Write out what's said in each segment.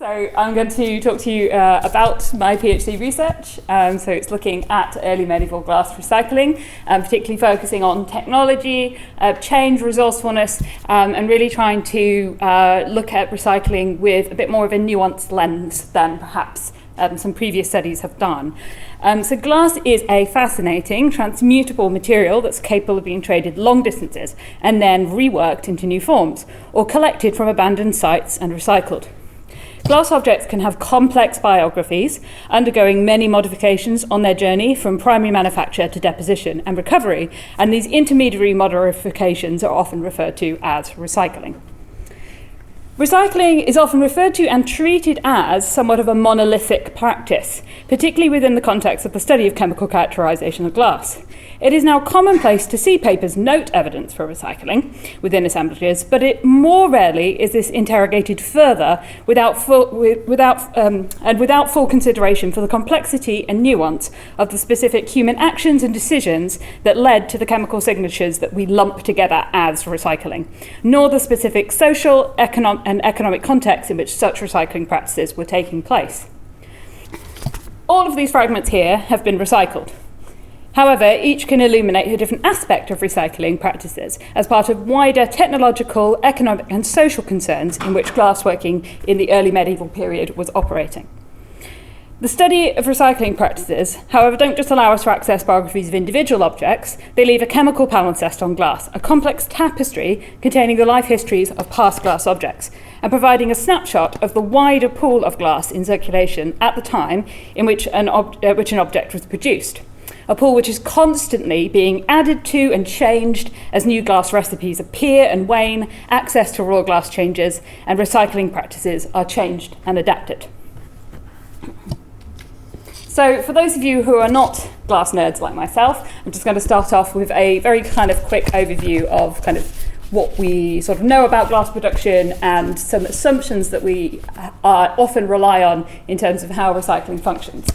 So I'm going to talk to you about my PhD research. So it's looking at early medieval glass recycling, particularly focusing on technology, change, resourcefulness, and really trying to look at recycling with a bit more of a nuanced lens than perhaps some previous studies have done. So glass is a fascinating, transmutable material that's capable of being traded long distances and then reworked into new forms, or collected from abandoned sites and recycled. Glass objects can have complex biographies, undergoing many modifications on their journey from primary manufacture to deposition and recovery, and these intermediary modifications are often referred to as recycling. Recycling is often referred to and treated as somewhat of a monolithic practice, particularly within the context of the study of chemical characterization of glass. It is now commonplace to see papers note evidence for recycling within assemblages, but it more rarely is this interrogated further without full consideration for the complexity and nuance of the specific human actions and decisions that led to the chemical signatures that we lump together as recycling, nor the specific social, and economic context in which such recycling practices were taking place. All of these fragments here have been recycled. However, each can illuminate a different aspect of recycling practices as part of wider technological, economic and social concerns in which glassworking in the early medieval period was operating. The study of recycling practices, however, don't just allow us to access biographies of individual objects, they leave a chemical palimpsest on glass, a complex tapestry containing the life histories of past glass objects, and providing a snapshot of the wider pool of glass in circulation at the time in which an object was produced. A pool which is constantly being added to and changed as new glass recipes appear and wane, access to raw glass changes, and recycling practices are changed and adapted. So for those of you who are not glass nerds like myself, I'm just going to start off with a very kind of quick overview of kind of what we sort of know about glass production and some assumptions that we often rely on in terms of how recycling functions.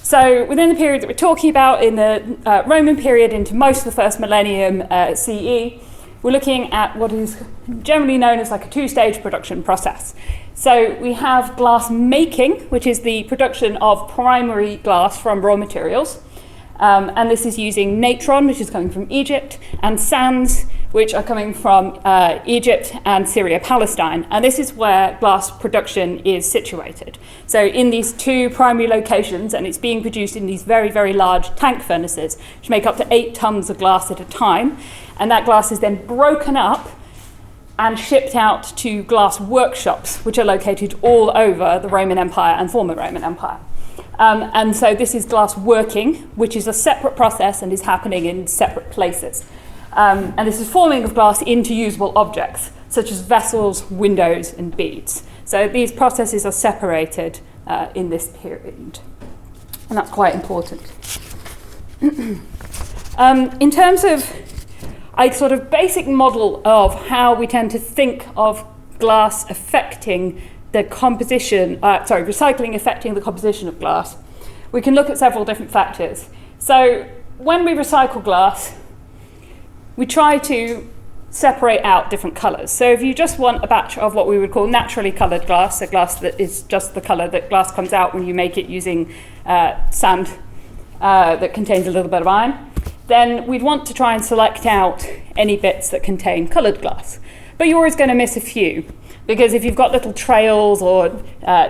So within the period that we're talking about, in the Roman period into most of the first millennium CE, we're looking at what is generally known as like a two-stage production process. So we have glass making, which is the production of primary glass from raw materials. And this is using natron, which is coming from Egypt, and sands, which are coming from Egypt and Syria, Palestine. And this is where glass production is situated. So in these two primary locations, and it's being produced in these very, very large tank furnaces, which make up to 8 tons of glass at a time. And that glass is then broken up and shipped out to glass workshops, which are located all over the Roman Empire and former Roman Empire. And so this is glass working, which is a separate process and is happening in separate places. And this is forming of glass into usable objects, such as vessels, windows, and beads. So these processes are separated in this period, and that's quite important. In terms of a sort of basic model of how we tend to think of glass affecting the composition, recycling affecting the composition of glass, we can look at several different factors. So when we recycle glass, we try to separate out different colours. So if you just want a batch of what we would call naturally coloured glass, a glass that is just the colour that glass comes out when you make it using sand that contains a little bit of iron, then we'd want to try and select out any bits that contain coloured glass. But you're always going to miss a few, because if you've got little trails or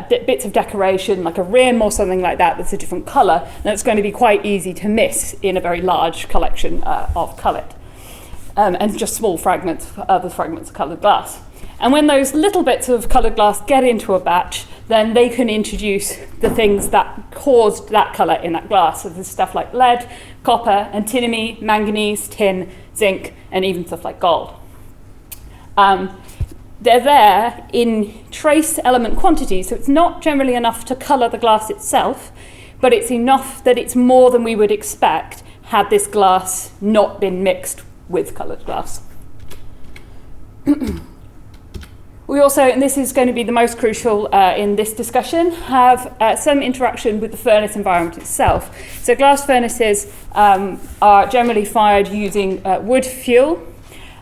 bits of decoration, like a rim or something like that that's a different colour, then it's going to be quite easy to miss in a very large collection of coloured. And just small fragments, other fragments of coloured glass. And when those little bits of coloured glass get into a batch, then they can introduce the things that caused that colour in that glass. So there's stuff like lead, copper, antimony, manganese, tin, zinc, and even stuff like gold. They're there in trace element quantity, so it's not generally enough to colour the glass itself, but it's enough that it's more than we would expect had this glass not been mixed with coloured glass. We also, and this is going to be the most crucial in this discussion, have some interaction with the furnace environment itself. So glass furnaces are generally fired using wood fuel,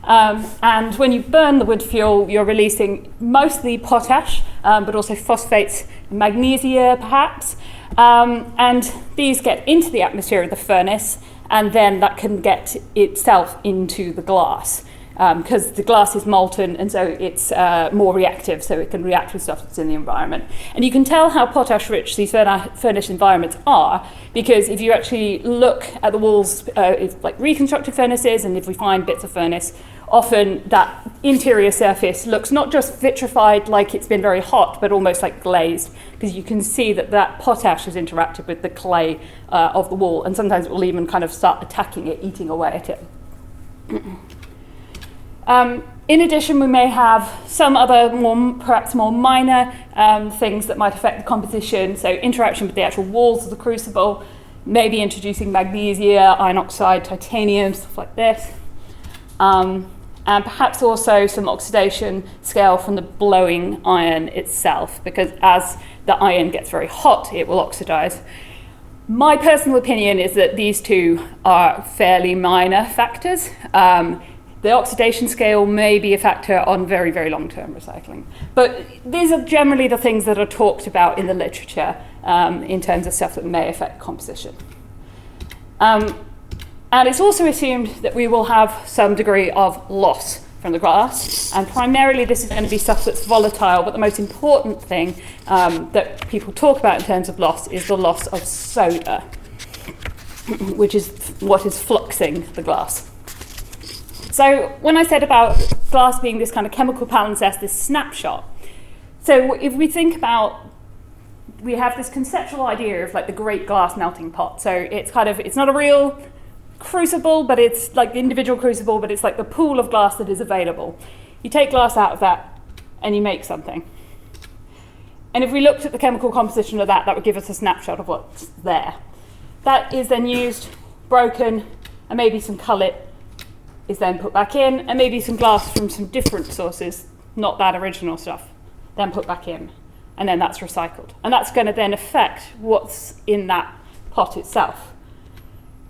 And when you burn the wood fuel, you're releasing mostly potash, but also phosphates, magnesia perhaps. And these get into the atmosphere of the furnace, and then that can get itself into the glass. Because the glass is molten, and so it's more reactive, so it can react with stuff that's in the environment. And you can tell how potash-rich these furnace environments are, because if you actually look at the walls, like reconstructed furnaces, and if we find bits of furnace, often that interior surface looks not just vitrified like it's been very hot, but almost like glazed, because you can see that that potash has interacted with the clay of the wall, and sometimes it will even kind of start attacking it, eating away at it. In addition, we may have some other perhaps more minor things that might affect the composition, so interaction with the actual walls of the crucible, maybe introducing magnesia, iron oxide, titanium, stuff like this. And perhaps also some oxidation scale from the blowing iron itself, because as the iron gets very hot, it will oxidize. My personal opinion is that these two are fairly minor factors. The oxidation scale may be a factor on very, very long-term recycling. But these are generally the things that are talked about in the literature in terms of stuff that may affect composition. And it's also assumed that we will have some degree of loss from the glass. And primarily this is going to be stuff that's volatile, but the most important thing that people talk about in terms of loss is the loss of soda, which is what is fluxing the glass. So when I said about glass being this kind of chemical palimpsest, this snapshot, so if we think about, we have this conceptual idea of like the great glass melting pot. So it's kind of, it's not a real crucible, but it's like the individual crucible, but it's like the pool of glass that is available. You take glass out of that and you make something. And if we looked at the chemical composition of that, that would give us a snapshot of what's there. That is then used, broken, and maybe some cullet is then put back in, and maybe some glass from some different sources, not that original stuff, then put back in. And then that's recycled. And that's going to then affect what's in that pot itself.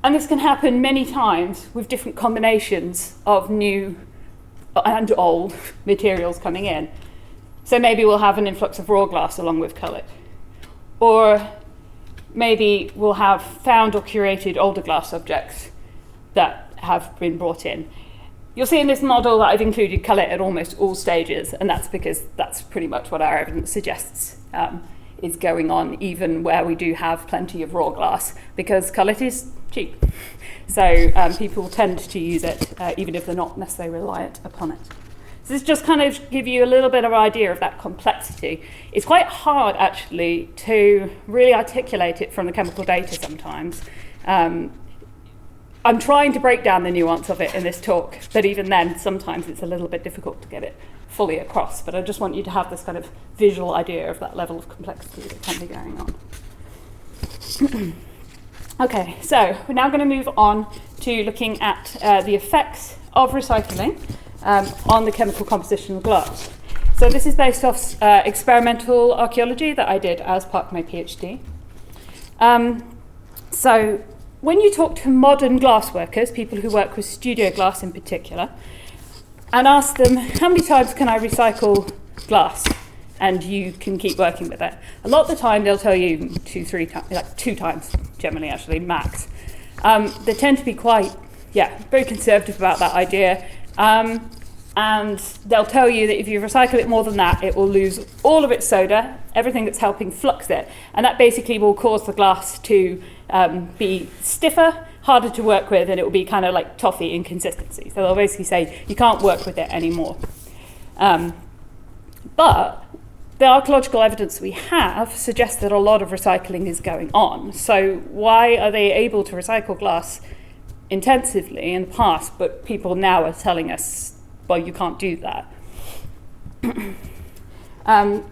And this can happen many times with different combinations of new and old materials coming in. So maybe we'll have an influx of raw glass along with cullet. Or maybe we'll have found or curated older glass objects that have been brought in. You'll see in this model that I've included cullet at almost all stages, and that's because that's pretty much what our evidence suggests is going on, even where we do have plenty of raw glass, because cullet is cheap. So people tend to use it, even if they're not necessarily reliant upon it. So this just kind of give you a little bit of an idea of that complexity. It's quite hard, actually, to really articulate it from the chemical data sometimes. I'm trying to break down the nuance of it in this talk, but even then, sometimes it's a little bit difficult to get it fully across. But I just want you to have this kind of visual idea of that level of complexity that can be going on. Okay, so we're now going to move on to looking at the effects of recycling on the chemical composition of glass. So this is based off experimental archaeology that I did as part of my PhD. So when you talk to modern glassworkers, people who work with studio glass in particular, and ask them, how many times can I recycle glass? And you can keep working with it. A lot of the time they'll tell you 2-3 times, like 2 times generally actually, max. They tend to be quite, very conservative about that idea. And they'll tell you that if you recycle it more than that, it will lose all of its soda, everything that's helping flux it. And that basically will cause the glass to be stiffer, harder to work with, and it will be kind of like toffee in consistency. So they'll basically say you can't work with it anymore. But the archaeological evidence we have suggests that a lot of recycling is going on. So why are they able to recycle glass intensively in the past, but people now are telling us, well, you can't do that?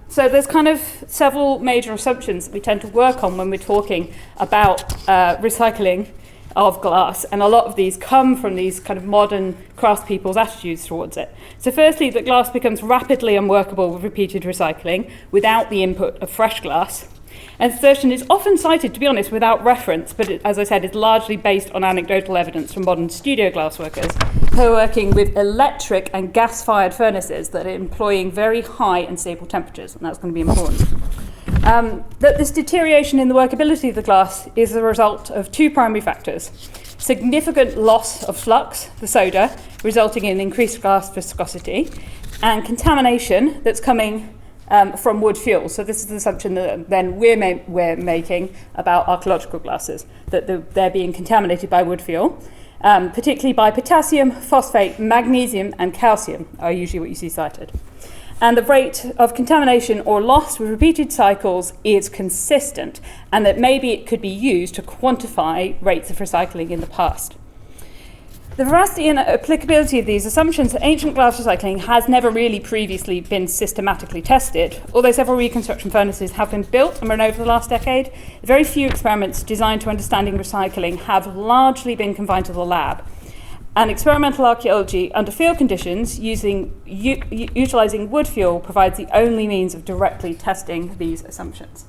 So there's kind of several major assumptions that we tend to work on when we're talking about recycling of glass, and a lot of these come from these kind of modern craftspeople's attitudes towards it. So firstly, that glass becomes rapidly unworkable with repeated recycling without the input of fresh glass. An assertion is often cited, to be honest, without reference, but it, as I said, is largely based on anecdotal evidence from modern studio glassworkers who are working with electric and gas-fired furnaces that are employing very high and stable temperatures, and that's going to be important. That this deterioration in the workability of the glass is the result of two primary factors. Significant loss of flux, the soda, resulting in increased glass viscosity, and contamination that's coming from wood fuel. So this is the assumption that then we're making about archaeological glasses, that they're being contaminated by wood fuel, particularly by potassium, phosphate, magnesium, and calcium are usually what you see cited. And the rate of contamination or loss with repeated cycles is consistent, and that maybe it could be used to quantify rates of recycling in the past. The veracity and applicability of these assumptions that ancient glass recycling has never really previously been systematically tested. Although several reconstruction furnaces have been built and run over the last decade, very few experiments designed to understanding recycling have largely been confined to the lab. And experimental archaeology under field conditions utilising wood fuel provides the only means of directly testing these assumptions.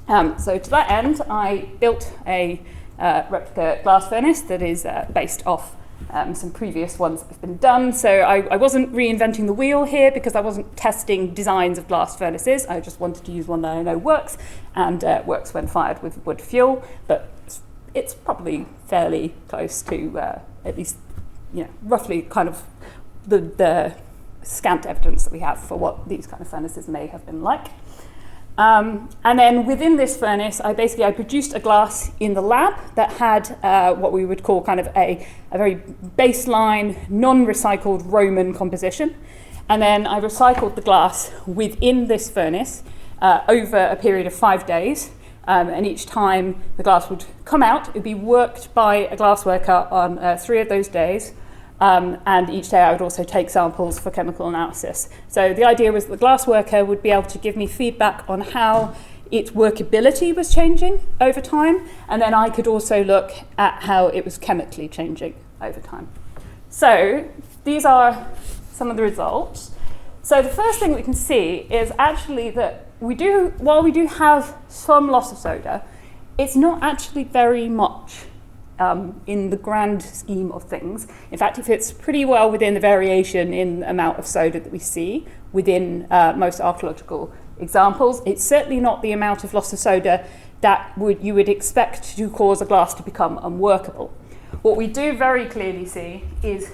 So to that end, I built a replica glass furnace that is based off some previous ones that have been done. So I wasn't reinventing the wheel here because I wasn't testing designs of glass furnaces. I just wanted to use one that I know works and works when fired with wood fuel, but it's probably fairly close to at least, roughly kind of the scant evidence that we have for what these kind of furnaces may have been like. And then within this furnace, I produced a glass in the lab that had what we would call kind of a very baseline, non-recycled Roman composition. And then I recycled the glass within this furnace over a period of 5 days. And each time the glass would come out, it would be worked by a glass worker on 3 of those days. And each day I would also take samples for chemical analysis. So the idea was the glass worker would be able to give me feedback on how its workability was changing over time, and then I could also look at how it was chemically changing over time. So these are some of the results. So the first thing we can see is actually that while we do have some loss of soda, it's not actually very much. In the grand scheme of things. In fact, it fits pretty well within the variation in amount of soda that we see within most archaeological examples. It's certainly not the amount of loss of soda that you would expect to cause a glass to become unworkable. What we do very clearly see is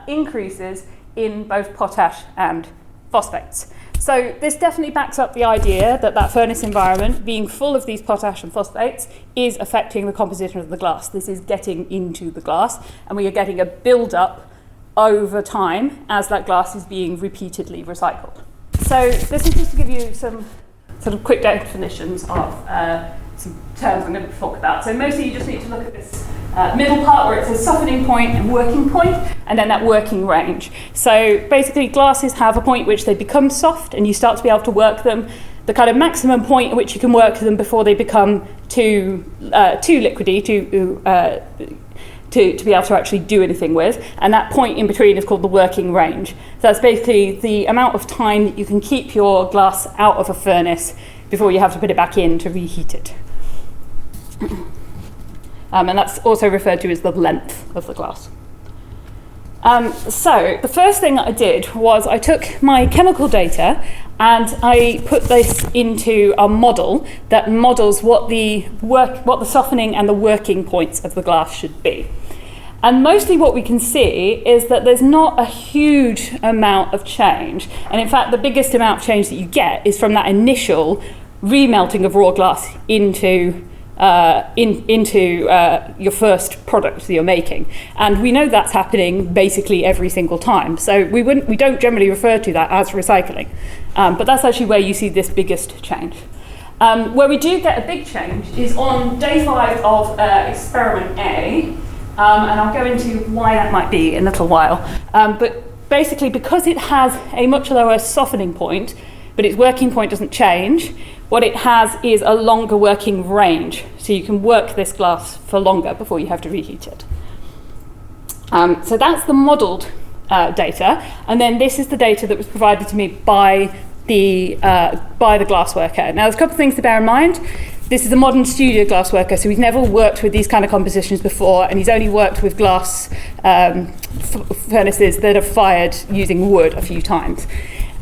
increases in both potash and phosphates. So this definitely backs up the idea that that furnace environment, being full of these potash and phosphates, is affecting the composition of the glass. This is getting into the glass, and we are getting a build-up over time as that glass is being repeatedly recycled. So this is just to give you some sort of quick definitions of some terms I'm going to talk about. So mostly you just need to look at this middle part where it says softening point and working point, and then that working range. So basically glasses have a point which they become soft and you start to be able to work them. The kind of maximum point at which you can work them before they become too liquidy to be able to actually do anything with, and that point in between is called the working range. So that's basically the amount of time that you can keep your glass out of a furnace before you have to put it back in to reheat it. And that's also referred to as the length of the glass. So the first thing that I did was I took my chemical data and I put this into a model that models what the softening and the working points of the glass should be. And mostly what we can see is that there's not a huge amount of change. And in fact, the biggest amount of change that you get is from that initial remelting of raw glass into your first product that you're making, and we know that's happening basically every single time. So we don't generally refer to that as recycling, but that's actually where you see this biggest change. Where we do get a big change is on day 5 of experiment A, and I'll go into why that might be in a little while. But basically, because it has a much lower softening point, but its working point doesn't change, what it has is a longer working range. So you can work this glass for longer before you have to reheat it. So that's the modelled data. And then this is the data that was provided to me by by the glassworker. Now, there's a couple of things to bear in mind. This is a modern studio glassworker, so he's never worked with these kind of compositions before, and he's only worked with glass furnaces that are fired using wood a few times.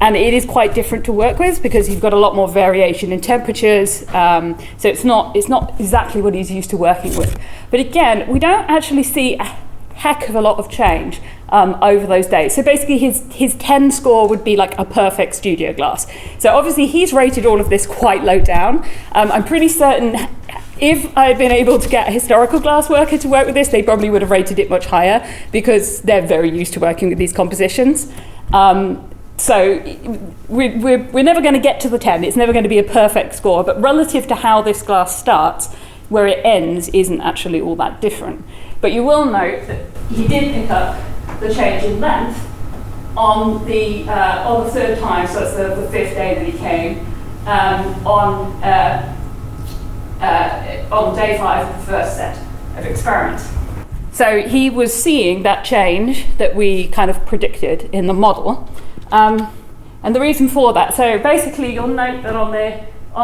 And it is quite different to work with because you've got a lot more variation in temperatures, so it's not exactly what he's used to working with. But again, we don't actually see a heck of a lot of change over those days. So basically his 10 score would be like a perfect studio glass. So obviously he's rated all of this quite low down. I'm pretty certain if I had been able to get a historical glass worker to work with this, they probably would have rated it much higher because they're very used to working with these compositions. So we're never going to get to the 10. It's never going to be a perfect score, but relative to how this glass starts, where it ends isn't actually all that different. But you will note that he did pick up the change in length on the third time, so that's the fifth day that he came, on day 5 of the first set of experiments. So he was seeing that change that we kind of predicted in the model. And the reason for that, so basically you'll note that on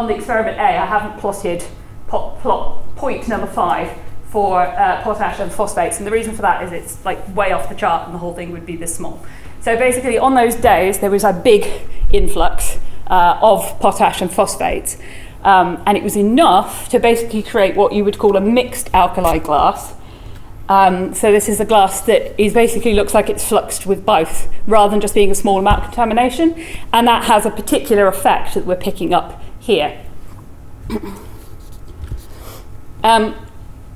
the experiment A, I haven't plotted point number 5 for potash and phosphates, and the reason for that is it's like way off the chart and the whole thing would be this small. So basically on those days there was a big influx of potash and phosphates, and it was enough to basically create what you would call a mixed alkali glass. So this is a glass that basically looks like it's fluxed with both, rather than just being a small amount of contamination, and that has a particular effect that we're picking up here.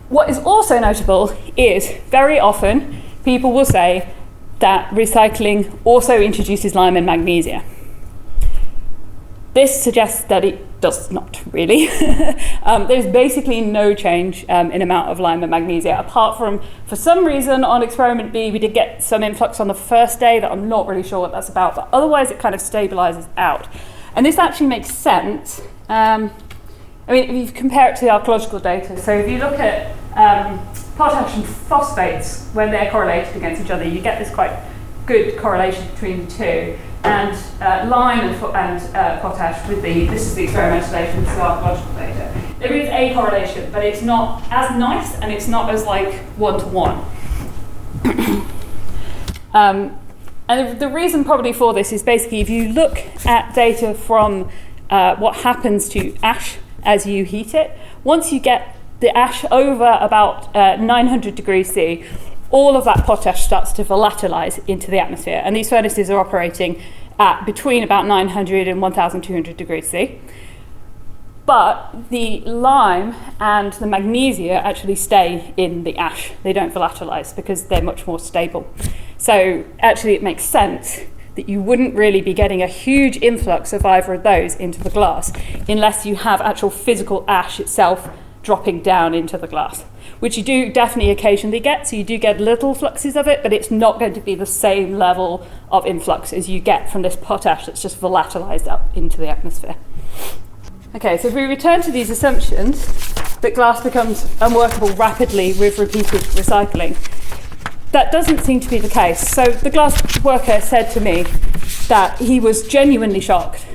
What is also notable is very often people will say that recycling also introduces lime and magnesia. This suggests that it does not really. There's basically no change in amount of lime and magnesia, apart from, for some reason, on experiment B, we did get some influx on the first day that I'm not really sure what that's about, but otherwise it kind of stabilizes out. And this actually makes sense. I mean, if you compare it to the archaeological data, so if you look at potash and phosphates, when they're correlated against each other, you get this quite good correlation between the two. And lime and potash with this is the experimental data, this is the archaeological data. There is a correlation, but it's not as nice and it's not as like one-to-one. And the reason probably for this is basically if you look at data from what happens to ash as you heat it, once you get the ash over about 900 degrees C, all of that potash starts to volatilize into the atmosphere. And these furnaces are operating at between about 900 and 1200 degrees C. But the lime and the magnesia actually stay in the ash. They don't volatilize because they're much more stable. So actually it makes sense that you wouldn't really be getting a huge influx of either of those into the glass unless you have actual physical ash itself dropping down into the glass, which you do definitely occasionally get. So you do get little fluxes of it, but it's not going to be the same level of influx as you get from this potash that's just volatilized up into the atmosphere. Okay, so if we return to these assumptions that glass becomes unworkable rapidly with repeated recycling, that doesn't seem to be the case. So the glass worker said to me that he was genuinely shocked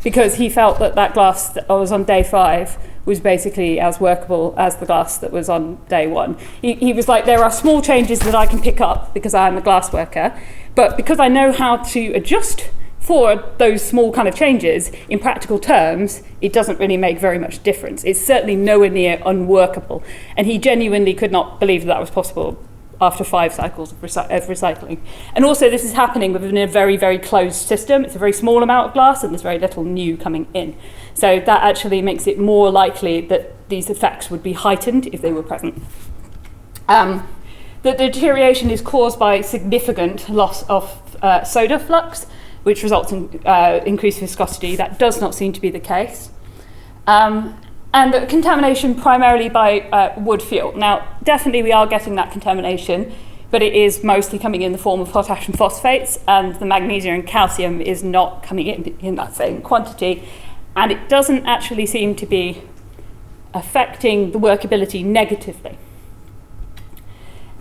because he felt that glass that was on day 5 was basically as workable as the glass that was on day 1. He was like, there are small changes that I can pick up because I'm a glass worker, but because I know how to adjust for those small kind of changes, in practical terms, it doesn't really make very much difference. It's certainly nowhere near unworkable. And he genuinely could not believe that was possible after 5 cycles of recycling. And also this is happening within a very, very closed system. It's a very small amount of glass and there's very little new coming in. So that actually makes it more likely that these effects would be heightened if they were present. The deterioration is caused by significant loss of soda flux, which results in increased viscosity. That does not seem to be the case. And the contamination primarily by wood fuel. Now, definitely we are getting that contamination, but it is mostly coming in the form of potash and phosphates, and the magnesium and calcium is not coming in that same quantity. And it doesn't actually seem to be affecting the workability negatively.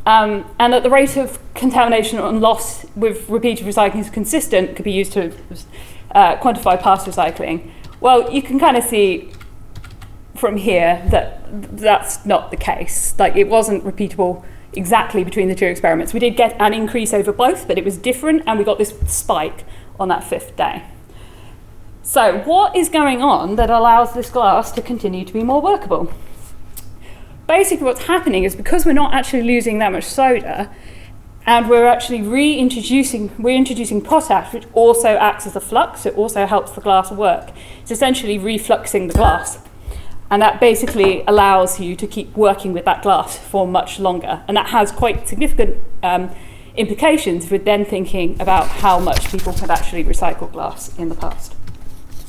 And that the rate of contamination and loss with repeated recycling is consistent could be used to quantify past recycling? Well, you can kind of see from here that that's not the case. Like, it wasn't repeatable exactly between the two experiments. We did get an increase over both, but it was different, and we got this spike on that 5th day. So what is going on that allows this glass to continue to be more workable? Basically what's happening is, because we're not actually losing that much soda, and we're actually introducing potash, which also acts as a flux. It also helps the glass work. It's essentially refluxing the glass. And that basically allows you to keep working with that glass for much longer. And that has quite significant implications if we're then thinking about how much people could actually recycle glass in the past.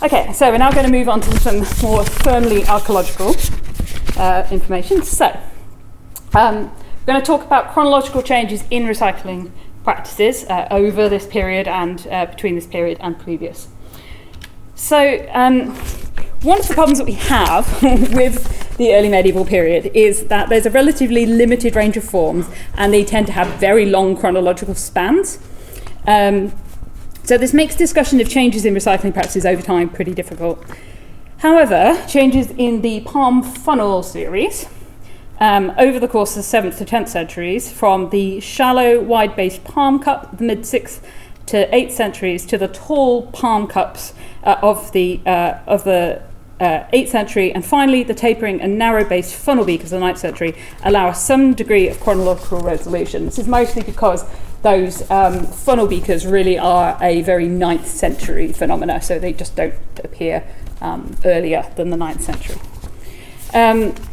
Okay, so we're now going to move on to some more firmly archaeological information. So, we're going to talk about chronological changes in recycling practices over this period and between this period and previous. So, one of the problems that we have with the early medieval period is that there's a relatively limited range of forms, and they tend to have very long chronological spans. So this makes discussion of changes in recycling practices over time pretty difficult. However, changes in the palm funnel series over the course of the 7th to 10th centuries, from the shallow, wide-based palm cup, the mid-6th to 8th centuries, to the tall palm cups of the 8th century, and finally the tapering and narrow-based funnel beakers of the 9th century, allow some degree of chronological resolution. This is mostly because those funnel beakers really are a very 9th century phenomena, so they just don't appear earlier than the 9th century.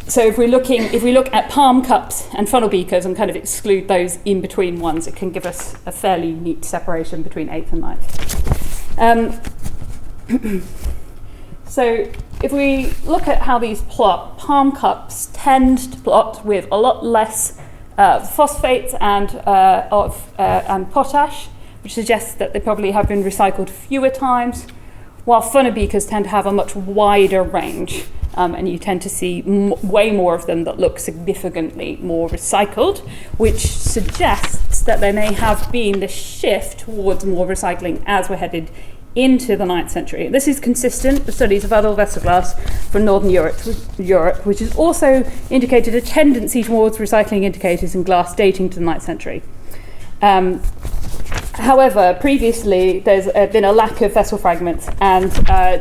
So if we look at palm cups and funnel beakers and kind of exclude those in-between ones, it can give us a fairly neat separation between 8th and 9th. So if we look at how these plot, palm cups tend to plot with a lot less phosphates and potash, which suggests that they probably have been recycled fewer times, while funnel beakers tend to have a much wider range, and you tend to see way more of them that look significantly more recycled, which suggests that there may have been this shift towards more recycling as we're headed into the 9th century. This is consistent with studies of adult vessel glass from Northern Europe, which has also indicated a tendency towards recycling indicators in glass dating to the 9th century. However, previously there's been a lack of vessel fragments and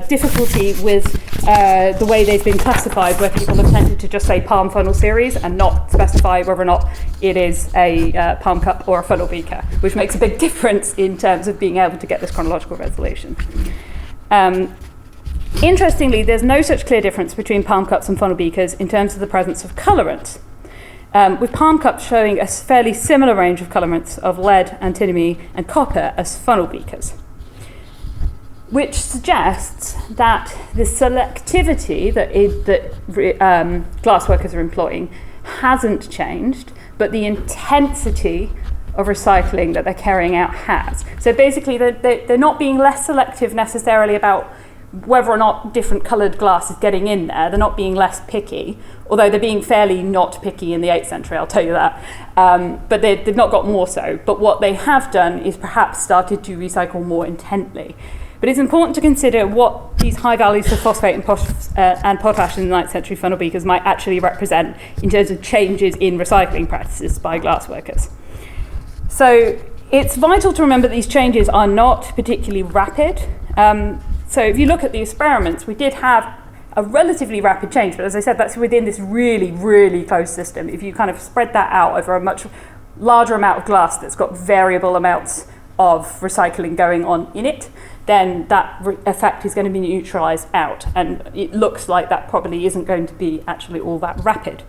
difficulty with the way they've been classified, where people have tended to just say palm funnel series and not specify whether or not it is a palm cup or a funnel beaker, which makes a big difference in terms of being able to get this chronological resolution. Interestingly, there's no such clear difference between palm cups and funnel beakers in terms of the presence of colorants, with palm cups showing a fairly similar range of colorants of lead, antimony, and copper as funnel beakers, which suggests that the selectivity that glassworkers are employing hasn't changed, but the intensity of recycling that they're carrying out has. So basically, they're not being less selective necessarily about whether or not different coloured glass is getting in there. They're not being less picky, although they're being fairly not picky in the 8th century, I'll tell you that. But they've not got more so. But what they have done is perhaps started to recycle more intently. But it's important to consider what these high values of phosphate and potash in the 9th century funnel beakers might actually represent in terms of changes in recycling practices by glassworkers. So it's vital to remember that these changes are not particularly rapid. So if you look at the experiments, we did have a relatively rapid change, but as I said, that's within this really, really closed system. If you kind of spread that out over a much larger amount of glass that's got variable amounts of recycling going on in it, then that effect is going to be neutralized out, and it looks like that probably isn't going to be actually all that rapid.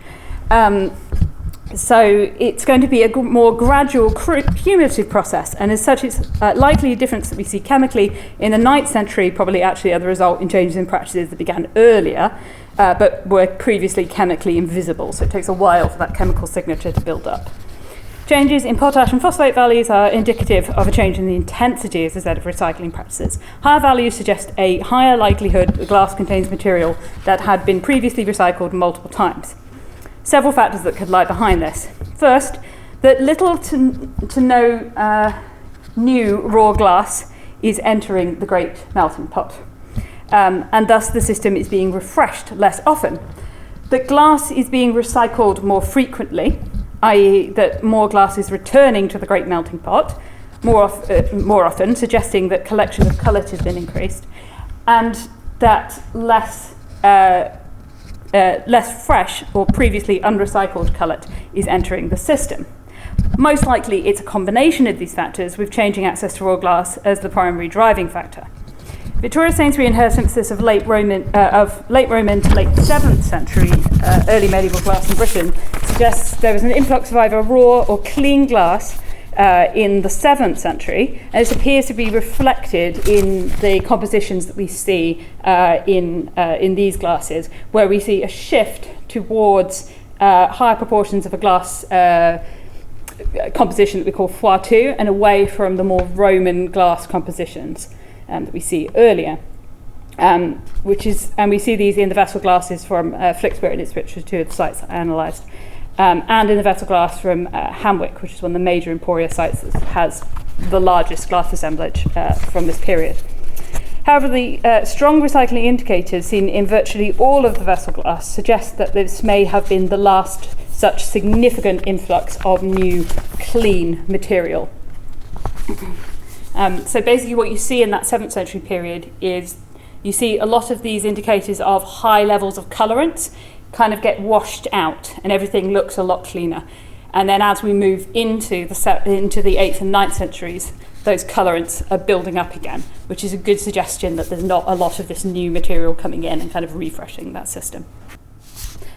So it's going to be a more gradual cumulative process, and as such it's likely a difference that we see chemically in the 9th century, probably actually as a result in changes in practices that began earlier, but were previously chemically invisible, so it takes a while for that chemical signature to build up. Changes in potash and phosphate values are indicative of a change in the intensity, as I said, of recycling practices. Higher values suggest a higher likelihood that glass contains material that had been previously recycled multiple times. Several factors that could lie behind this. First, that little to no new raw glass is entering the great melting pot. And thus the system is being refreshed less often. That glass is being recycled more frequently, i.e. that more glass is returning to the great melting pot more often, suggesting that collection of cullet has been increased, and that less fresh or previously unrecycled cullet is entering the system. Most likely it's a combination of these factors, with changing access to raw glass as the primary driving factor. Victoria Sainsbury, in her synthesis of late Roman to late 7th century early medieval glass in Britain, suggests there was an influx of either raw or clean glass in the 7th century, and this appears to be reflected in the compositions that we see in these glasses, where we see a shift towards higher proportions of a glass composition that we call foitou, and away from the more Roman glass compositions that we see earlier. And we see these in the vessel glasses from Flicksburg and its which are two of the sites I analysed. And in the vessel glass from Hamwick, which is one of the major Emporia sites that has the largest glass assemblage from this period. However, the strong recycling indicators seen in virtually all of the vessel glass suggest that this may have been the last such significant influx of new, clean material. So basically what you see in that 7th century period is you see a lot of these indicators of high levels of colorants kind of get washed out and everything looks a lot cleaner. And then as we move into the 8th and 9th centuries, those colorants are building up again, which is a good suggestion that there's not a lot of this new material coming in and kind of refreshing that system.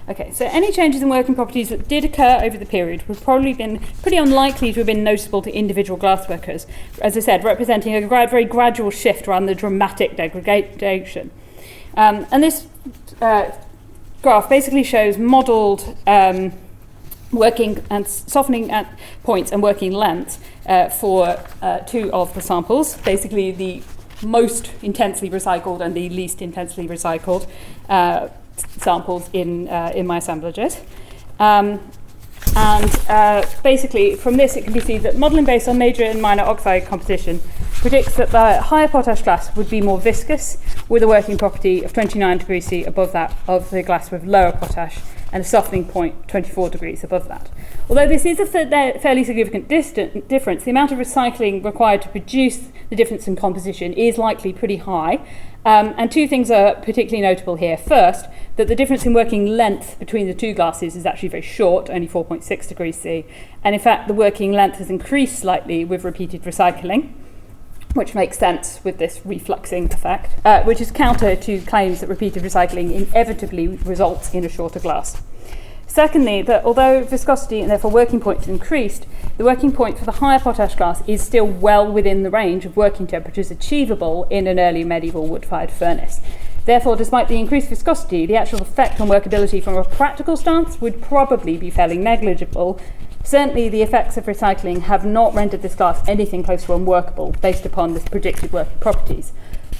Okay, so any changes in working properties that did occur over the period would probably been pretty unlikely to have been noticeable to individual glassworkers, as I said, representing a very gradual shift rather than the dramatic degradation. And this graph basically shows modelled working and softening at points and working lengths for two of the samples, basically the most intensely recycled and the least intensely recycled samples in my assemblages. Basically from this it can be seen that modelling based on major and minor oxide composition predicts that the higher potash glass would be more viscous, with a working property of 29 degrees C above that of the glass with lower potash, and a softening point 24 degrees above that. Although this is a fairly significant difference, the amount of recycling required to produce the difference in composition is likely pretty high. And two things are particularly notable here. First, that the difference in working length between the two glasses is actually very short, only 4.6 degrees C. And in fact, the working length has increased slightly with repeated recycling, which makes sense with this refluxing effect, which is counter to claims that repeated recycling inevitably results in a shorter glass. Secondly, that although viscosity and therefore working point has increased, the working point for the higher potash glass is still well within the range of working temperatures achievable in an early medieval wood-fired furnace. Therefore, despite the increased viscosity, the actual effect on workability from a practical stance would probably be fairly negligible. Certainly, the effects of recycling have not rendered this glass anything close to unworkable based upon this predicted working properties.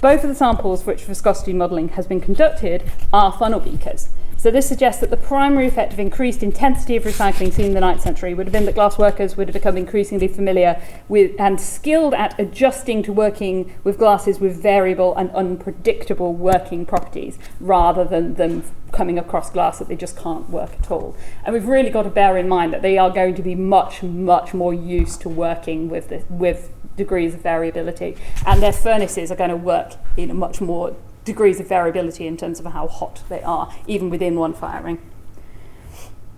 Both of the samples for which viscosity modelling has been conducted are funnel beakers. So this suggests that the primary effect of increased intensity of recycling seen in the 9th century would have been that glass workers would have become increasingly familiar with and skilled at adjusting to working with glasses with variable and unpredictable working properties, rather than them coming across glass that they just can't work at all. And we've really got to bear in mind that they are going to be much more used to working with degrees of variability, and their furnaces are going to work in a much more degrees of variability in terms of how hot they are, even within one firing.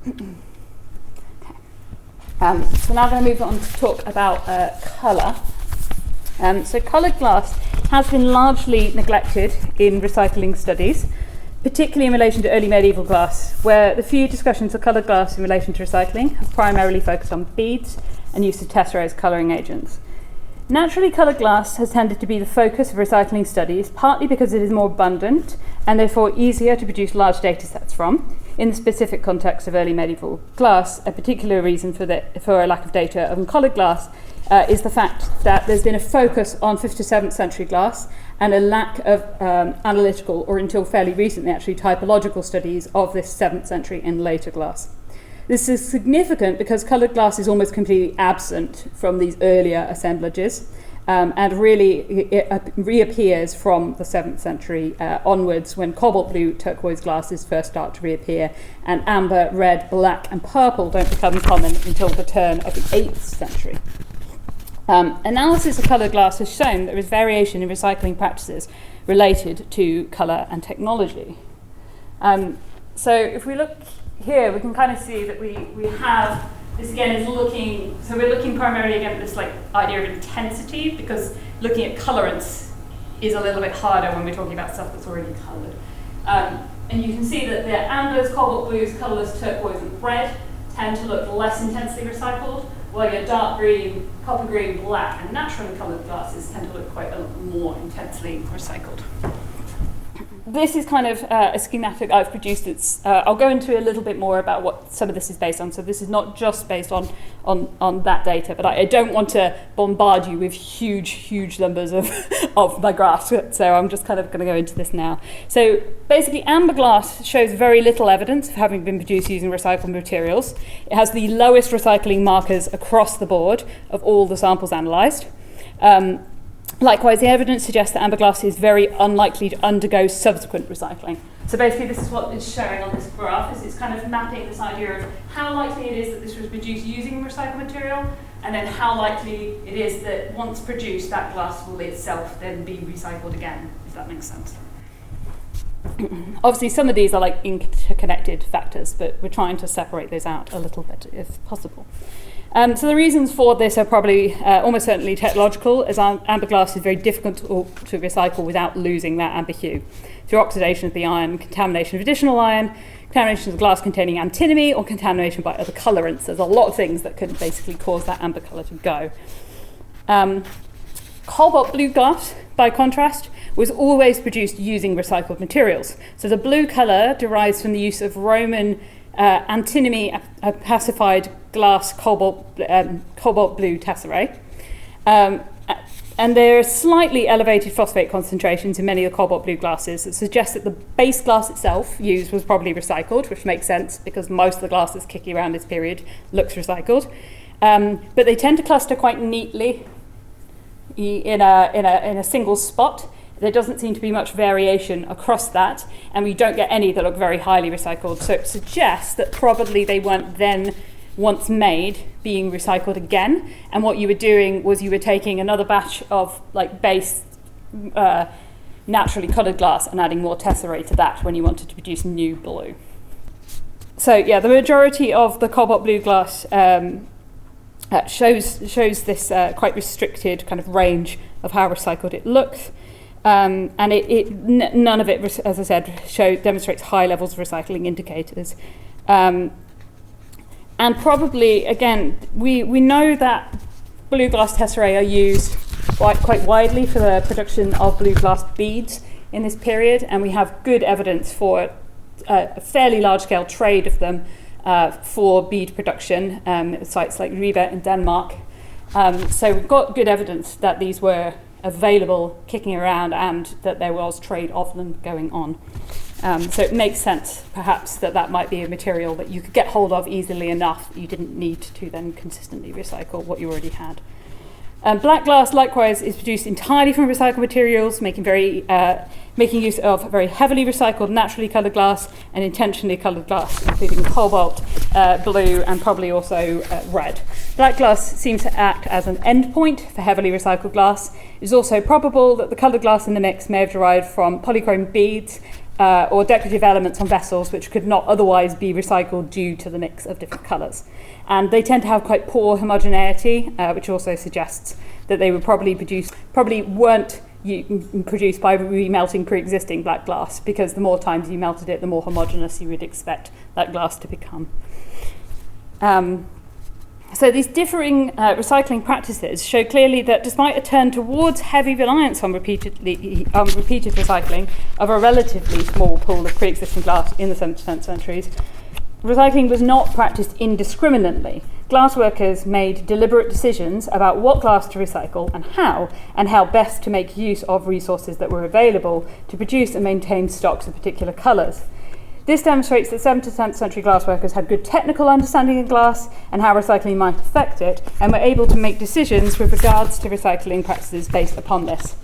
Okay. So now I'm going to move on to talk about colour. So coloured glass has been largely neglected in recycling studies, particularly in relation to early medieval glass, where the few discussions of coloured glass in relation to recycling have primarily focused on beads and use of tesserae as colouring agents. Naturally coloured glass has tended to be the focus of recycling studies, partly because it is more abundant and therefore easier to produce large data sets from. In the specific context of early medieval glass, a particular reason for a lack of data on coloured glass is the fact that there's been a focus on 5th to 7th century glass and a lack of analytical, or until fairly recently actually, typological studies of this 7th century and later glass. This is significant because coloured glass is almost completely absent from these earlier assemblages, and really it reappears from the 7th century onwards, when cobalt blue turquoise glasses first start to reappear, and amber, red, black and purple don't become common until the turn of the 8th century. Analysis of coloured glass has shown there is variation in recycling practices related to colour and technology. So if we look here, we can kind of see that we have, this again is looking, so we're looking primarily again at this like idea of intensity, because looking at colorants is a little bit harder when we're talking about stuff that's already coloured. And you can see that the ambers, cobalt blues, colourless, turquoise and red tend to look less intensely recycled, while your dark green, copper green, black and naturally coloured glasses tend to look quite a lot more intensely recycled. This is kind of a schematic I've produced. I'll go into a little bit more about what some of this is based on. So this is not just based on that data, but I don't want to bombard you with huge numbers of my graphs. So I'm just kind of going to go into this now. So basically, amber glass shows very little evidence of having been produced using recycled materials. It has the lowest recycling markers across the board of all the samples analysed. Likewise, the evidence suggests that amber glass is very unlikely to undergo subsequent recycling. So basically, this is what it's showing on this graph, is it's kind of mapping this idea of how likely it is that this was produced using recycled material, and then how likely it is that once produced, that glass will itself then be recycled again, if that makes sense. Obviously, some of these are like interconnected factors, but we're trying to separate those out a little bit if possible. So the reasons for this are probably almost certainly technological, as amber glass is very difficult to recycle without losing that amber hue. Through oxidation of the iron, contamination of additional iron, contamination of the glass containing antimony, or contamination by other colorants. There's a lot of things that could basically cause that amber colour to go. Cobalt blue glass, by contrast, was always produced using recycled materials. So the blue colour derives from the use of Roman antimony pacified glass cobalt blue tesserae. And there are slightly elevated phosphate concentrations in many of the cobalt blue glasses that suggest that the base glass itself used was probably recycled, which makes sense because most of the glasses kicking around this period looks recycled. But they tend to cluster quite neatly in a single spot. There doesn't seem to be much variation across that, and we don't get any that look very highly recycled. So it suggests that probably they weren't then, once made, being recycled again. And what you were doing was you were taking another batch of like base naturally coloured glass and adding more tesserae to that when you wanted to produce new blue. So yeah, the majority of the cobalt blue glass shows this quite restricted kind of range of how recycled it looks. And none of it, as I said, demonstrates high levels of recycling indicators. And probably, again, we know that blue glass tesserae are used quite widely for the production of blue glass beads in this period, and we have good evidence for a fairly large-scale trade of them for bead production at sites like Ribe in Denmark. So we've got good evidence that these were available, kicking around, and that there was trade of them going on. So it makes sense, perhaps, that might be a material that you could get hold of easily enough that you didn't need to then consistently recycle what you already had. Black glass, likewise, is produced entirely from recycled materials, making use of very heavily recycled, naturally coloured glass and intentionally coloured glass, including cobalt, blue, and probably also red. Black glass seems to act as an endpoint for heavily recycled glass. It is also probable that the coloured glass in the mix may have derived from polychrome beads or decorative elements on vessels which could not otherwise be recycled due to the mix of different colours. And they tend to have quite poor homogeneity, which also suggests that they were probably weren't produced by remelting pre-existing black glass, because the more times you melted it, the more homogeneous you would expect that glass to become. So these differing recycling practices show clearly that despite a turn towards heavy reliance on repeated recycling of a relatively small pool of pre-existing glass in the 7th centuries, recycling was not practiced indiscriminately. Glassworkers made deliberate decisions about what glass to recycle and how best to make use of resources that were available to produce and maintain stocks of particular colours. This demonstrates that 7th to 10th century glassworkers had good technical understanding of glass and how recycling might affect it, and were able to make decisions with regards to recycling practices based upon this.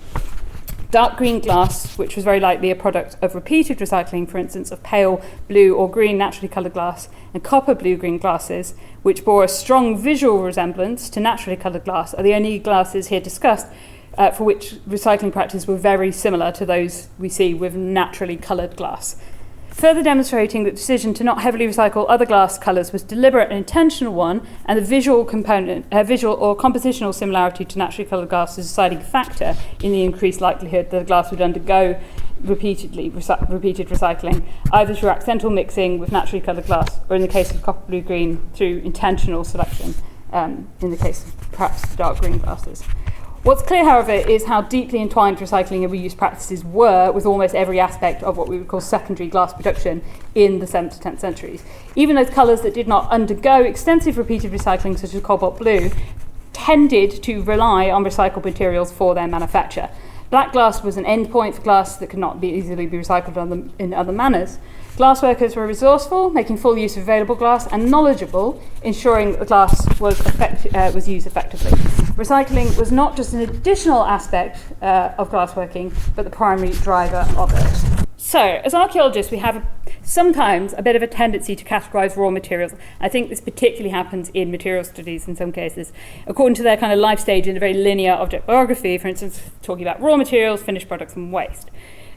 Dark green glass, which was very likely a product of repeated recycling, for instance, of pale blue or green naturally coloured glass, and copper blue-green glasses, which bore a strong visual resemblance to naturally coloured glass, are the only glasses here discussed for which recycling practices were very similar to those we see with naturally coloured glass. Further demonstrating that the decision to not heavily recycle other glass colours was deliberate and intentional one, and the visual component, visual or compositional similarity to naturally coloured glass is a deciding factor in the increased likelihood that the glass would undergo repeated recycling, either through accidental mixing with naturally coloured glass, or in the case of copper blue green, through intentional selection, in the case of perhaps dark green glasses. What's clear, however, is how deeply entwined recycling and reuse practices were with almost every aspect of what we would call secondary glass production in the 7th to 10th centuries. Even those colours that did not undergo extensive repeated recycling, such as cobalt blue, tended to rely on recycled materials for their manufacture. Black glass was an endpoint for glass that could not easily be recycled in other manners. Glassworkers were resourceful, making full use of available glass, and knowledgeable, ensuring that the glass was used effectively. Recycling was not just an additional aspect of glassworking, but the primary driver of it. So, as archaeologists, we have sometimes a bit of a tendency to categorise raw materials. I think this particularly happens in material studies in some cases, according to their kind of life stage in a very linear object biography, for instance, talking about raw materials, finished products, and waste.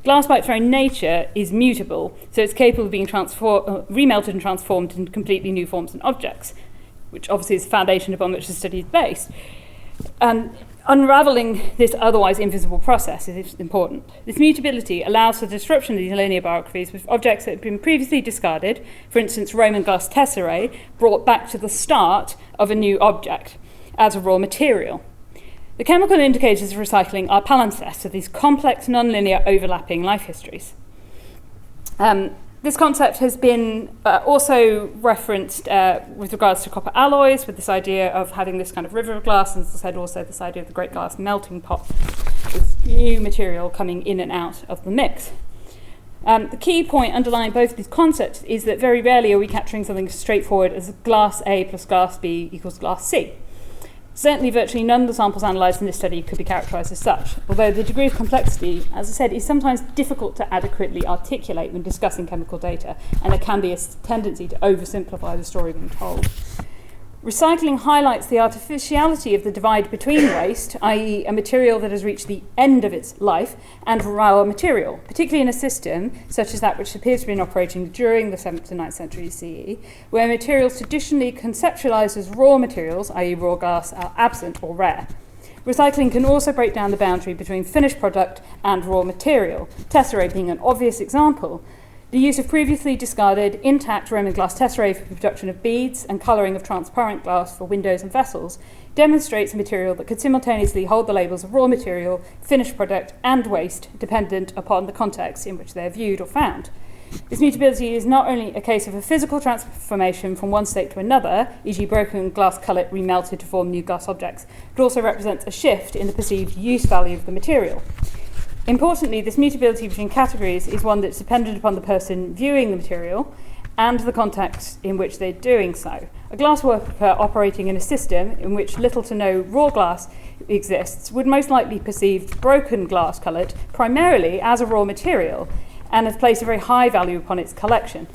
Glass by its very nature is mutable, so it's capable of being remelted and transformed into completely new forms and objects, which obviously is the foundation upon which the study is based. And unravelling this otherwise invisible process is important. This mutability allows for the disruption of these linear biographies with objects that have been previously discarded, for instance Roman glass tesserae, brought back to the start of a new object as a raw material. The chemical indicators of recycling are palimpsests of these complex, non-linear, overlapping life histories. This concept has been also referenced with regards to copper alloys, with this idea of having this kind of river of glass, and as I said, also this idea of the great glass melting pot, with new material coming in and out of the mix. The key point underlying both of these concepts is that very rarely are we capturing something as straightforward as glass A plus glass B equals glass C. Certainly, virtually none of the samples analysed in this study could be characterised as such, although the degree of complexity, as I said, is sometimes difficult to adequately articulate when discussing chemical data, and there can be a tendency to oversimplify the story being told. Recycling highlights the artificiality of the divide between waste, i.e. a material that has reached the end of its life, and raw material, particularly in a system such as that which appears to have been operating during the 7th to 9th century CE, where materials traditionally conceptualised as raw materials, i.e. raw glass, are absent or rare. Recycling can also break down the boundary between finished product and raw material, tesserae being an obvious example. The use of previously discarded intact Roman glass tesserae for the production of beads and colouring of transparent glass for windows and vessels demonstrates a material that could simultaneously hold the labels of raw material, finished product, and waste, dependent upon the context in which they are viewed or found. This mutability is not only a case of a physical transformation from one state to another, e.g. broken glass cullet remelted to form new glass objects, but also represents a shift in the perceived use value of the material. Importantly, this mutability between categories is one that's dependent upon the person viewing the material and the context in which they're doing so. A glassworker operating in a system in which little to no raw glass exists would most likely perceive broken glass cullet primarily as a raw material and have placed a very high value upon its collection.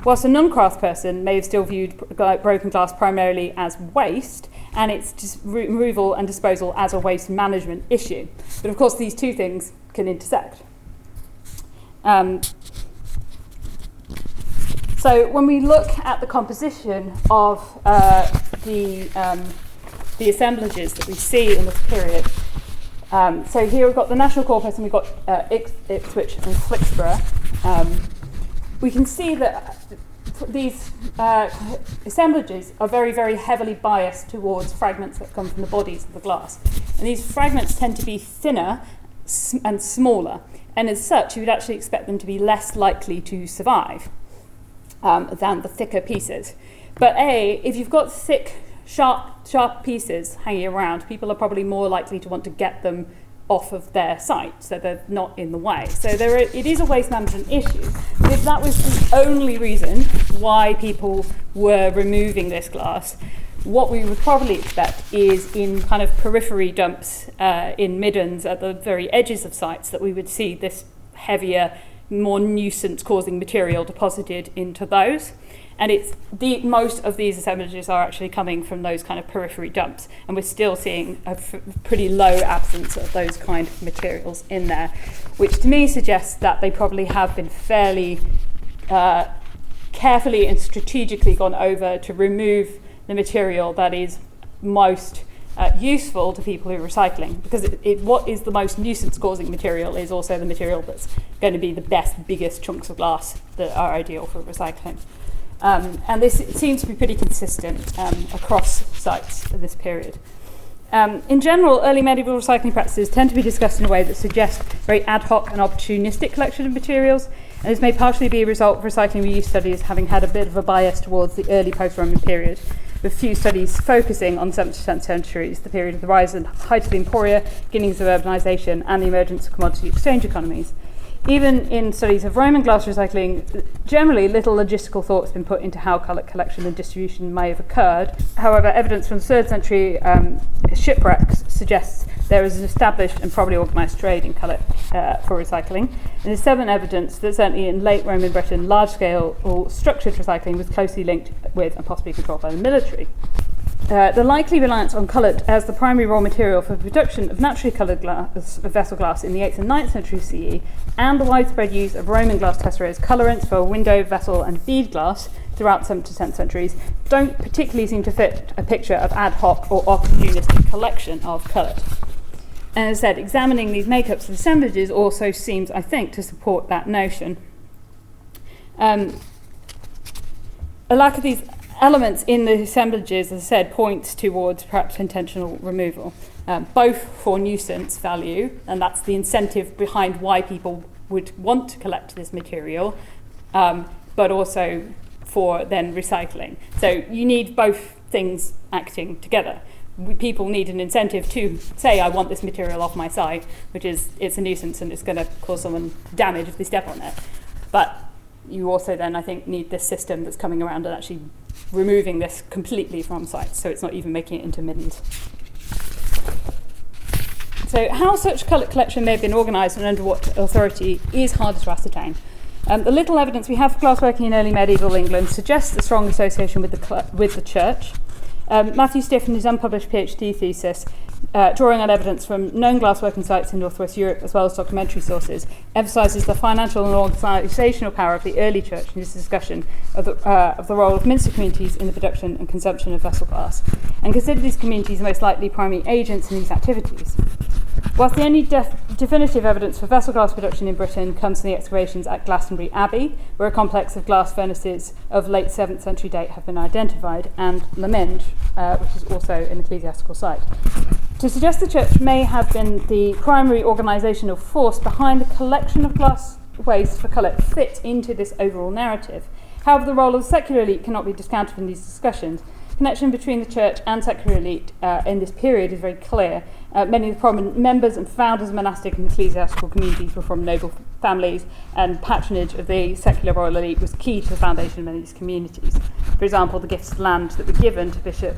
Whilst a non-craft person may have still viewed broken glass primarily as waste and its removal and disposal as a waste management issue. But of course these two things can intersect. So when we look at the composition of the assemblages that we see in this period, so here we've got the National Corpus and we've got Ipswich and Flixborough. We can see that these assemblages are very, very heavily biased towards fragments that come from the bodies of the glass. And these fragments tend to be thinner and smaller, and as such you would actually expect them to be less likely to survive than the thicker pieces. But if you've got thick, sharp pieces hanging around, people are probably more likely to want to get them off of their site, so they're not in the way. So it is a waste management issue. But if that was the only reason why people were removing this glass, what we would probably expect is in kind of periphery dumps in middens at the very edges of sites that we would see this heavier, more nuisance-causing material deposited into those. And most of these assemblages are actually coming from those kind of periphery dumps, and we're still seeing a pretty low absence of those kind of materials in there, which to me suggests that they probably have been fairly carefully and strategically gone over to remove the material that is most useful to people who are recycling, because what is the most nuisance-causing material is also the material that's going to be the biggest chunks of glass that are ideal for recycling. And this seems to be pretty consistent across sites at this period. In general, early medieval recycling practices tend to be discussed in a way that suggests very ad hoc and opportunistic collection of materials, and this may partially be a result of recycling reuse studies having had a bit of a bias towards the early post-Roman period, with few studies focusing on the 7th to 10th centuries, the period of the rise and height of the emporia, beginnings of urbanisation, and the emergence of commodity exchange economies. Even in studies of Roman glass recycling, generally little logistical thought has been put into how collection and distribution may have occurred. However, evidence from 3rd century shipwrecks suggests there is an established and probably organised trade in cullet for recycling. And there's some evidence that certainly in late Roman Britain, large-scale or structured recycling was closely linked with and possibly controlled by the military. The likely reliance on cullet as the primary raw material for the production of naturally coloured vessel glass in the 8th and 9th century CE, and the widespread use of Roman glass tesserae as colorants for window, vessel and bead glass throughout 7th to 10th centuries don't particularly seem to fit a picture of ad hoc or opportunistic collection of cullet. And as I said, examining these makeups and assemblages also seems, I think, to support that notion. A lack of these elements in the assemblages, as I said, points towards perhaps intentional removal, both for nuisance value, and that's the incentive behind why people would want to collect this material, but also for then recycling. So you need both things acting together. People need an incentive to say, I want this material off my site, which is it's a nuisance and it's going to cause someone damage if they step on it. But you also then, I think, need this system that's coming around and actually removing this completely from sites, so it's not even making it into middens. So how such cullet collection may have been organised and under what authority is harder to ascertain. The little evidence we have for glassworking in early medieval England suggests a strong association with the church. Matthew Stiff, in his unpublished PhD thesis, drawing on evidence from known glassworking sites in Northwest Europe as well as documentary sources, emphasises the financial and organisational power of the early church in his discussion of the role of minster communities in the production and consumption of vessel glass, and considered these communities most likely primary agents in these activities. Whilst the only definitive evidence for vessel glass production in Britain comes from the excavations at Glastonbury Abbey, where a complex of glass furnaces of late 7th century date have been identified, and Lamenge, which is also an ecclesiastical site. To suggest the church may have been the primary organisational force behind the collection of glass waste for cullet fits into this overall narrative. However, the role of the secular elite cannot be discounted in these discussions. Connection between the church and secular elite in this period is very clear. Many of the prominent members and founders of monastic and ecclesiastical communities were from noble families, and patronage of the secular royal elite was key to the foundation of many of these communities. For example, the gifts of land that were given to Bishop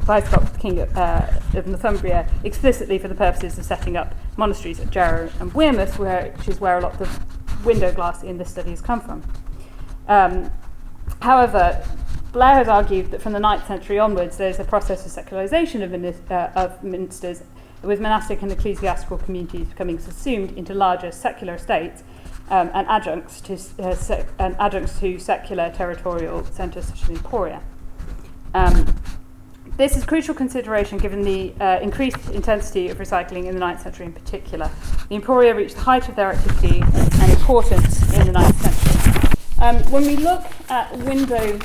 Weiscock, the King of Northumbria, explicitly for the purposes of setting up monasteries at Jarrow and Wearmouth, which is where a lot of the window glass in this study has come from. However, Blair has argued that from the 9th century onwards there's a process of secularisation of ministers, with monastic and ecclesiastical communities becoming subsumed into larger secular estates and adjuncts to secular territorial centres such as Emporia. This is crucial consideration given the increased intensity of recycling in the 9th century in particular. The Emporia reached the height of their activity and importance in the 9th century. When we look at window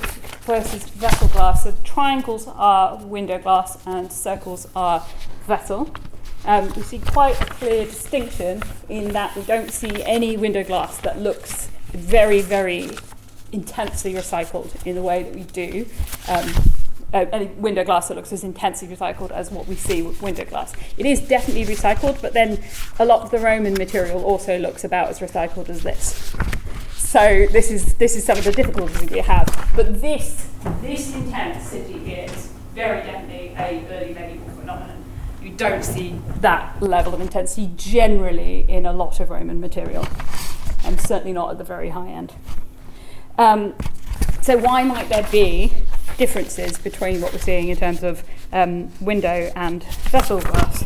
versus vessel glass, so triangles are window glass and circles are vessel. We see quite a clear distinction in that we don't see any window glass that looks very, very intensely recycled in the way that we do any window glass that looks as intensely recycled as what we see with window glass. It is definitely recycled, but then a lot of the Roman material also looks about as recycled as this. So this is some of the difficulties that you have. But this intensity here is very definitely a early medieval phenomenon. You don't see that level of intensity generally in a lot of Roman material, and certainly not at the very high end. So why might there be differences between what we're seeing in terms of window and vessel glass?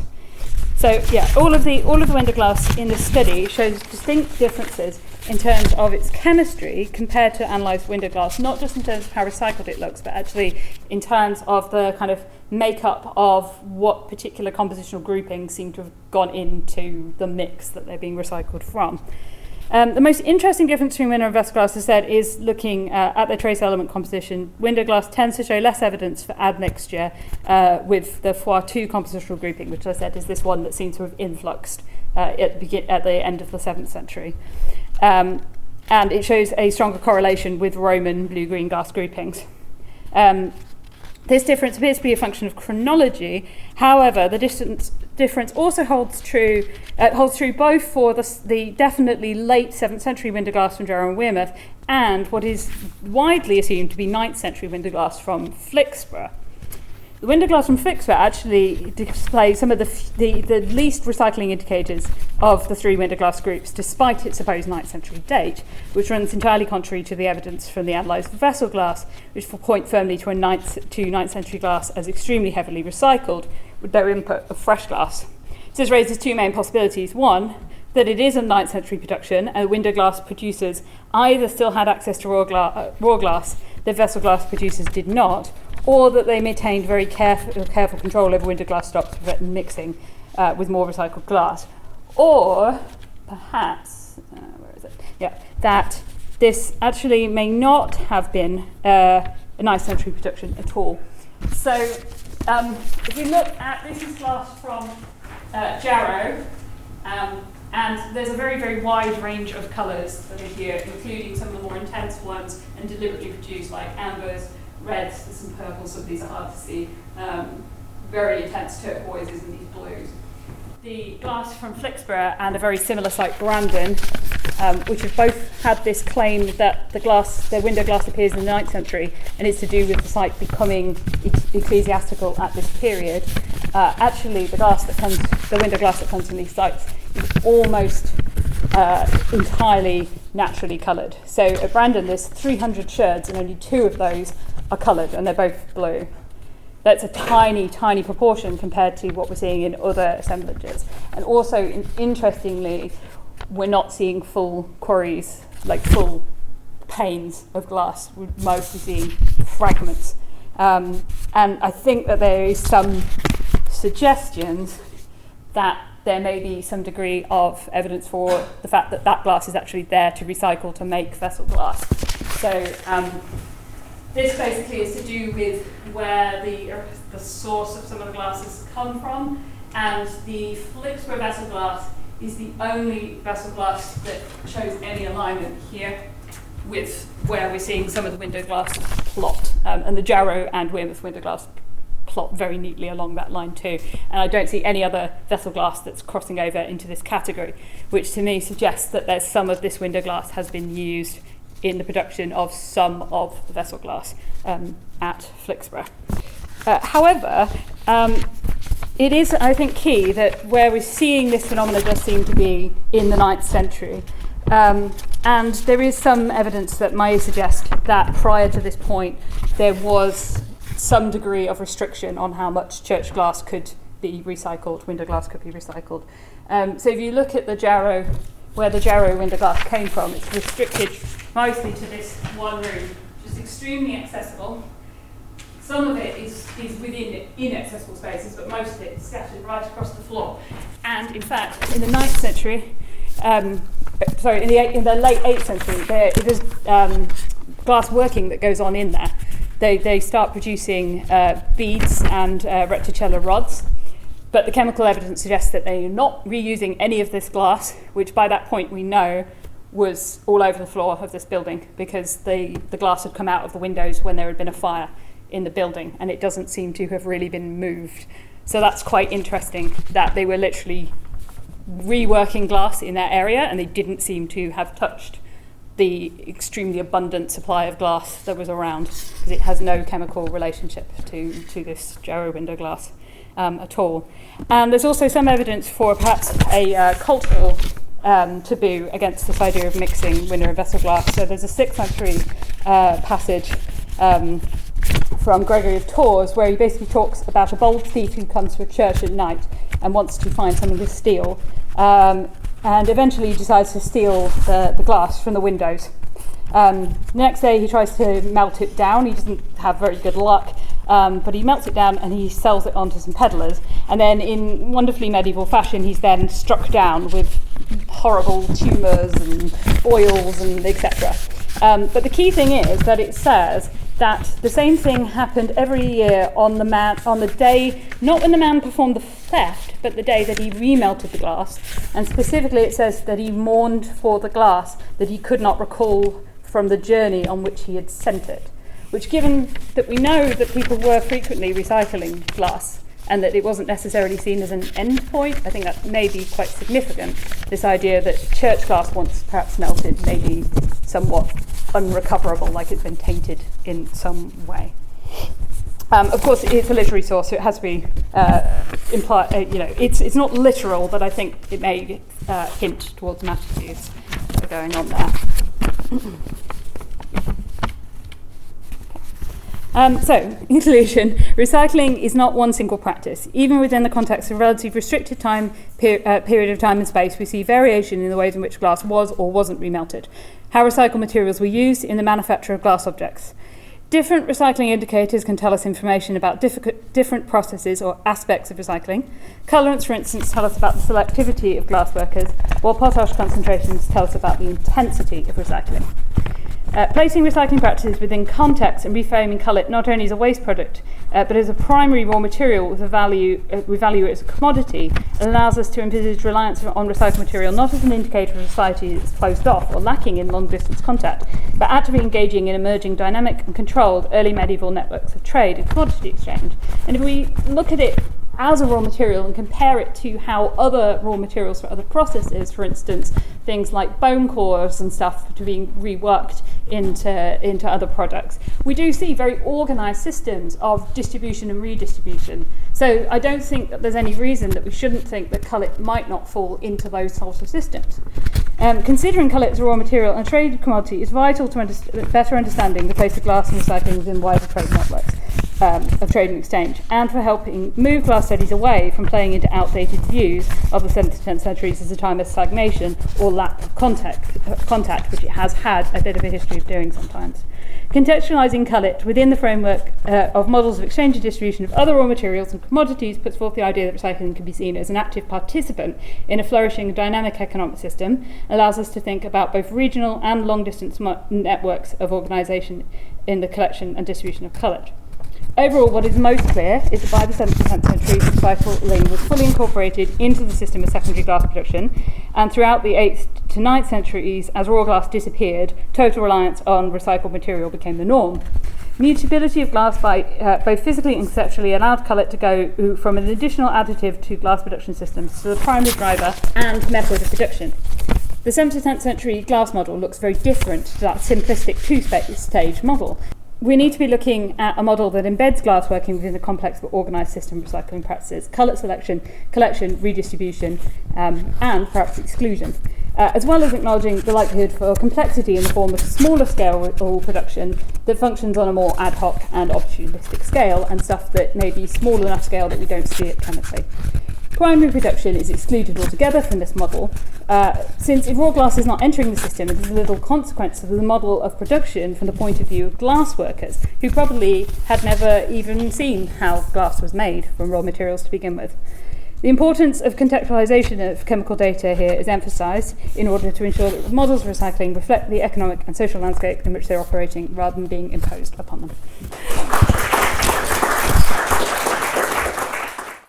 So yeah, all of the window glass in the study shows distinct differences in terms of its chemistry compared to analysed window glass, not just in terms of how recycled it looks, but actually in terms of the kind of makeup of what particular compositional groupings seem to have gone into the mix that they're being recycled from. The most interesting difference between window and vessel glass, as I said, is looking at the trace element composition. Window glass tends to show less evidence for admixture with the Foix-2 compositional grouping, which I said is this one that seems to have influxed at the end of the 7th century. And it shows a stronger correlation with Roman blue-green glass groupings. This difference appears to be a function of chronology. However, the difference also holds true both for the definitely late 7th century window glass from Jarrow and Wearmouth and what is widely assumed to be 9th century window glass from Flixborough. The window glass from Flixborough actually displays some of the least recycling indicators of the three window glass groups, despite its supposed 9th century date, which runs entirely contrary to the evidence from the analysed vessel glass, which point firmly to 9th century glass as extremely heavily recycled, with no input of fresh glass. So this raises two main possibilities. One, that it is a 9th century production, and window glass producers either still had access to raw glass that vessel glass producers did not, or that they maintained very careful control over window glass stocks to prevent mixing with more recycled glass. Or perhaps, that this actually may not have been a 9th century production at all. So if you look at, this is glass from Jarrow, and there's a very, very wide range of colours that are here, including some of the more intense ones and deliberately produced, like ambers, reds, there's some purples, some of these are hard to see, very intense turquoises and these blues. The glass from Flixborough and a very similar site, Brandon, which have both had this claim that the window glass appears in the 9th century and is to do with the site becoming ecclesiastical at this period. Actually, the window glass that comes from these sites is almost entirely naturally coloured. So at Brandon, there's 300 sherds and only 2 of those are coloured, and they're both blue. That's a tiny, tiny proportion compared to what we're seeing in other assemblages. And also, interestingly, we're not seeing full quarries, like full panes of glass. We're mostly seeing fragments. And I think that there is some suggestions that there may be some degree of evidence for the fact that that glass is actually there to recycle to make vessel glass. So this basically is to do with where the source of some of the glasses come from, and the Flixborough vessel glass is the only vessel glass that shows any alignment here with where we're seeing some of the window glass plot, and the Jarrow and Wearmouth window glass plot very neatly along that line too. And I don't see any other vessel glass that's crossing over into this category, which to me suggests that there's some of this window glass has been used in the production of some of the vessel glass at Flixborough. However, it is, I think, key that where we're seeing this phenomenon does seem to be in the 9th century. And there is some evidence that may suggest that prior to this point, there was some degree of restriction on how much church glass could be recycled, window glass could be recycled. So if you look at the Jarrow, where the Jarrow window glass came from, it's restricted mostly to this one room, which is extremely accessible. Some of it is within inaccessible spaces, but most of it is scattered right across the floor. And in fact, in the 9th century, in the late 8th century, there's glass working that goes on in there. They start producing beads and recticello rods, but the chemical evidence suggests that they are not reusing any of this glass, which by that point we know was all over the floor of this building because the glass had come out of the windows when there had been a fire in the building, and it doesn't seem to have really been moved. So that's quite interesting, that they were literally reworking glass in that area, and they didn't seem to have touched the extremely abundant supply of glass that was around, because it has no chemical relationship to this gyro window glass at all. And there's also some evidence for perhaps a cultural taboo against this idea of mixing window and vessel glass. So there's a 6th century passage from Gregory of Tours, where he basically talks about a bold thief who comes to a church at night and wants to find something to steal, and eventually decides to steal the glass from the windows. The next day he tries to melt it down. He doesn't have very good luck, but he melts it down and he sells it on to some peddlers, and then in wonderfully medieval fashion he's then struck down with horrible tumours and boils and etc. But the key thing is that it says that the same thing happened every year on the day, not when the man performed the theft, but the day that he remelted the glass. And specifically it says that he mourned for the glass that he could not recall from the journey on which he had sent it. Which, given that we know that people were frequently recycling glass and that it wasn't necessarily seen as an end point, I think that may be quite significant. This idea that church glass, once perhaps melted, may be somewhat unrecoverable, like it's been tainted in some way. Of course, it's a literary source, so it has to be implied. It's not literal, but I think it may hint towards some attitudes that are going on there. So, in conclusion, recycling is not one single practice. Even within the context of a relatively restricted period of time and space, we see variation in the ways in which glass was or wasn't remelted, how recycled materials were used in the manufacture of glass objects. Different recycling indicators can tell us information about different processes or aspects of recycling. Colorants, for instance, tell us about the selectivity of glass workers, while potash concentrations tell us about the intensity of recycling. Placing recycling practices within context and reframing cullet not only as a waste product, but as a primary raw material with we value it as a commodity, allows us to envisage reliance on recycled material not as an indicator of a society that's closed off or lacking in long-distance contact, but actively engaging in emerging dynamic and controlled early medieval networks of trade and commodity exchange. And if we look at it as a raw material and compare it to how other raw materials for other processes, for instance, things like bone cores and stuff, to being reworked into other products, we do see very organised systems of distribution and redistribution. So I don't think that there's any reason that we shouldn't think that cullet might not fall into those sorts of systems. Considering cullet as a raw material and a traded commodity is vital to better understanding the place of glass and recycling within wider trade networks of trade and exchange, and for helping move glass studies away from playing into outdated views of the 7th to 10th centuries as a time of stagnation or lack of contact, which it has had a bit of a history of doing sometimes. Contextualising cullet within the framework of models of exchange and distribution of other raw materials and commodities puts forth the idea that recycling can be seen as an active participant in a flourishing dynamic economic system, allows us to think about both regional and long-distance networks of organisation in the collection and distribution of cullet. Overall, what is most clear is that by the 7th to 10th century, recycling was fully incorporated into the system of secondary glass production, and throughout the 8th to 9th centuries, as raw glass disappeared, total reliance on recycled material became the norm. Mutability of glass by both physically and conceptually allowed cullet to go from an additional additive to glass production systems to the primary driver and method of production. The 7th to 10th century glass model looks very different to that simplistic two-stage model. We need to be looking at a model that embeds glassworking within a complex but organised system of recycling practices, cullet selection, collection, redistribution, and perhaps exclusion, as well as acknowledging the likelihood for complexity in the form of smaller scale production that functions on a more ad hoc and opportunistic scale, and stuff that may be small enough scale that we don't see it chemically. Primary production is excluded altogether from this model, since if raw glass is not entering the system, it is a little consequence of the model of production from the point of view of glass workers, who probably had never even seen how glass was made from raw materials to begin with. The importance of contextualisation of chemical data here is emphasised in order to ensure that the models of recycling reflect the economic and social landscape in which they're operating rather than being imposed upon them.